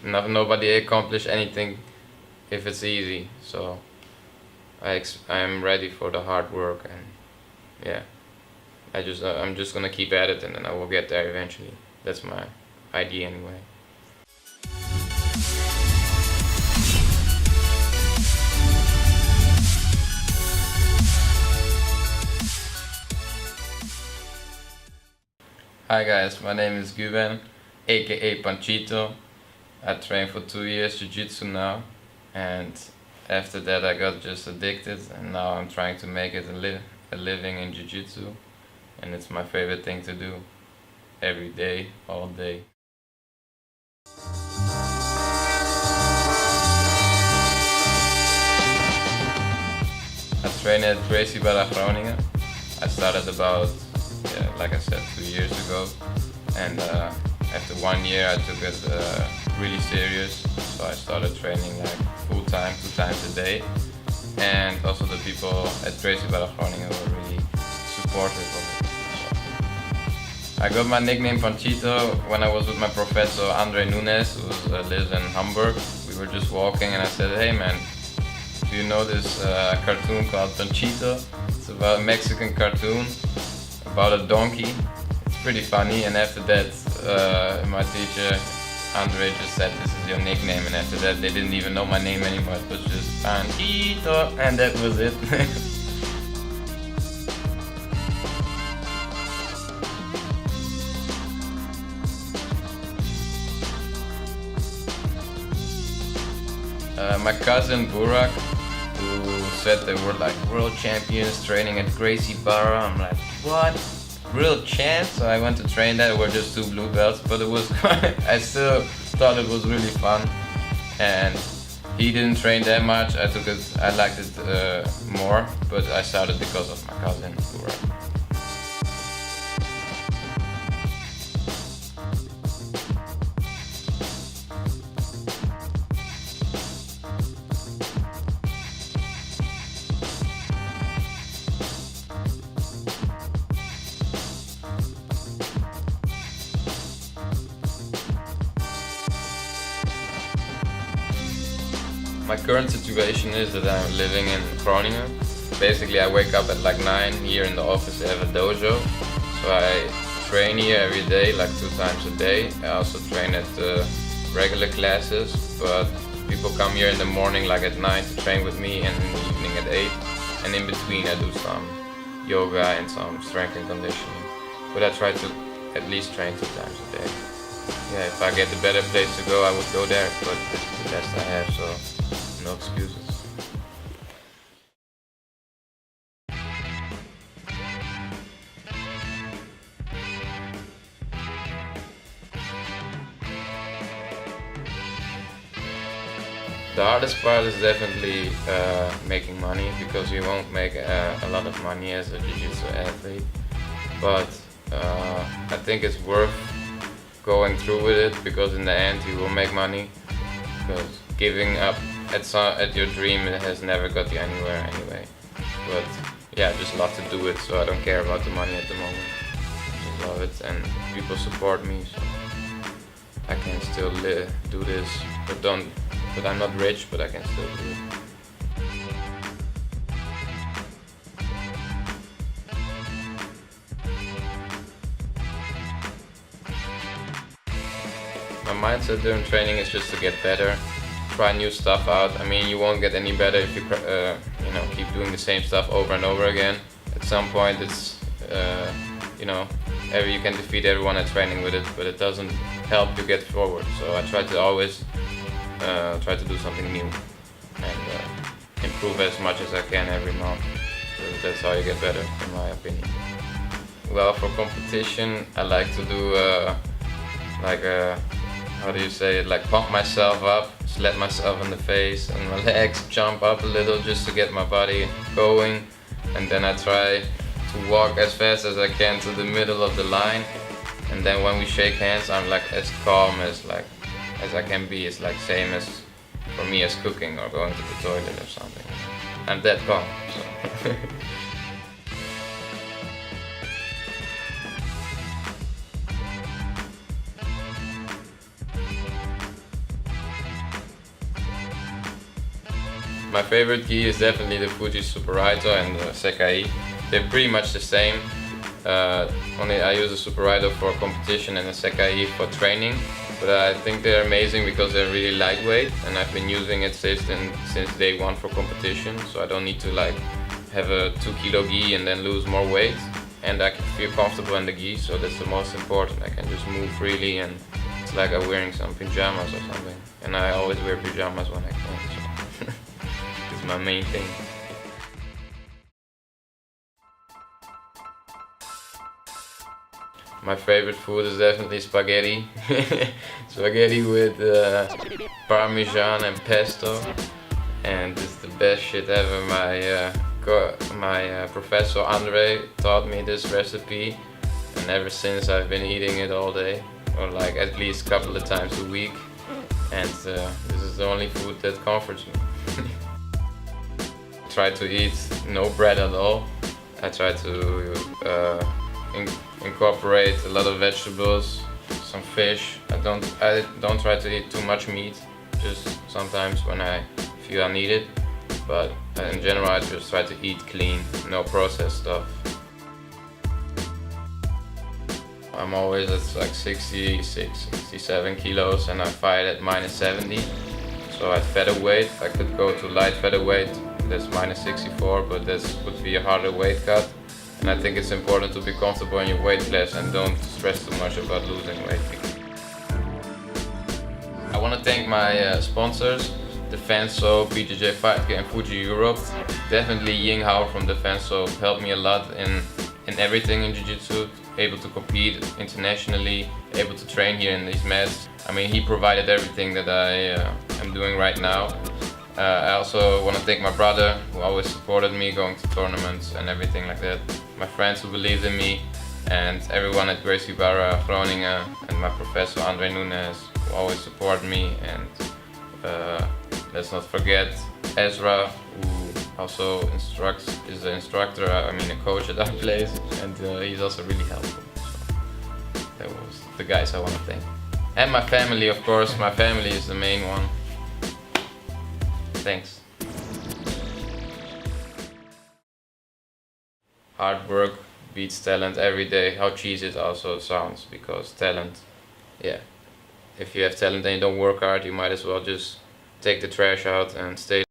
nobody accomplish anything if it's easy. So I'm ready for the hard work, and yeah, I'm just gonna keep at it, and then I will get there eventually. That's my idea anyway. Hi guys, my name is Guven, a.k.a. Panchito. I trained for 2 years Jiu-Jitsu now, and after that I got just addicted, and now I'm trying to make it a living in Jiu-Jitsu, and it's my favorite thing to do, every day, all day. I train at a.k.a. Groningen. I started about, like I said, 2 years ago, and after 1 year I took it really serious, so I started training like full time, 2 times a day, and also the people at a.k.a. Groningen were really supportive of it. So I got my nickname Panchito when I was with my professor Andre Nunes, who lives in Hamburg. We were just walking and I said, hey man, do you know this cartoon called Panchito? It's about a Mexican cartoon about a donkey. It's pretty funny, and after that my teacher Andre just said this is your nickname, and after that they didn't even know my name anymore. It was just Panchito, and that was it. My cousin Burak, who said they were like world champions training at Gracie Barra. I'm like, what? Real champs? So I went to train there. We're just 2 blue belts, but it was I still thought it was really fun. And he didn't train that much. I liked it more, but I started because of my cousin Burak. My current situation is that I'm living in Groningen. Basically I wake up at like 9 here in the office. I have a dojo, so I train here every day, like 2 times a day. I also train at regular classes, but people come here in the morning like at 9 to train with me, and in the evening at 8, and in between I do some yoga and some strength and conditioning. But I try to at least train 2 times a day. Yeah, if I get a better place to go I would go there, but this is the best I have, so no excuses. The hardest part is definitely making money, because you won't make a lot of money as a Jiu-Jitsu athlete, but I think it's worth going through with it, because in the end you will make money, because giving up at your dream, it has never got you anywhere anyway. But yeah, I just love to do it, so I don't care about the money at the moment. I just love it, and people support me, so I can still do this. But I'm not rich, but I can still do it. My mindset during training is just to get better, try new stuff out. I mean, you won't get any better if you keep doing the same stuff over and over again. At some point, it's you can defeat everyone at training with it, but it doesn't help you get forward. So I try to always try to do something new and improve as much as I can every month. So that's how you get better, in my opinion. Well, for competition, I like to do how do you say it, like pump myself up, slap myself in the face and my legs jump up a little just to get my body going, and then I try to walk as fast as I can to the middle of the line, and then when we shake hands I'm like as calm as I can be. It's like same as for me as cooking or going to the toilet or something. I'm that calm, so. My favorite gi is definitely the Fuji Super Raito and the a.k.a. They're pretty much the same. Only I use the Super Raito for competition and the a.k.a. for training. But I think they're amazing because they're really lightweight, and I've been using it since day one for competition. So I don't need to like have a 2 kilo gi and then lose more weight. And I can feel comfortable in the gi, so that's the most important. I can just move freely, and it's like I'm wearing some pajamas or something. And I always wear pajamas when I can, so it's my main thing. My favorite food is definitely spaghetti. Spaghetti with parmesan and pesto, and it's the best shit ever. My professor Andre taught me this recipe, and ever since I've been eating it all day, or like at least a couple of times a week. And this is the only food that comforts me. I try to eat no bread at all. I try to incorporate a lot of vegetables, some fish. I don't try to eat too much meat, just sometimes when I feel I need it. But in general, I just try to eat clean, no processed stuff. I'm always at like 66, 67 kilos, and I fight at -70. So at featherweight, I could go to light featherweight, that's -64, but that would be a harder weight cut. And I think it's important to be comfortable in your weight class and don't stress too much about losing weight. I want to thank my sponsors, Defense Soap, BJJ Fight Game, and Fuji Europe. Definitely Ying Hao from Defense Soap helped me a lot in everything in Jiu-Jitsu, able to compete internationally, able to train here in these mats. I mean, he provided everything that I am doing right now. I also want to thank my brother, who always supported me going to tournaments and everything like that. My friends who believed in me, and everyone at Gracie Barra Groningen, and my professor Andre Nunes, who always supported me. And let's not forget Ezra, who also is the instructor, I mean a coach at our place, and he's also really helpful. So that was the guys I want to thank. And my family, of course. My family is the main one. Thanks. Hard work beats talent every day. How cheesy it also sounds, because talent, yeah. If you have talent and you don't work hard, you might as well just take the trash out and stay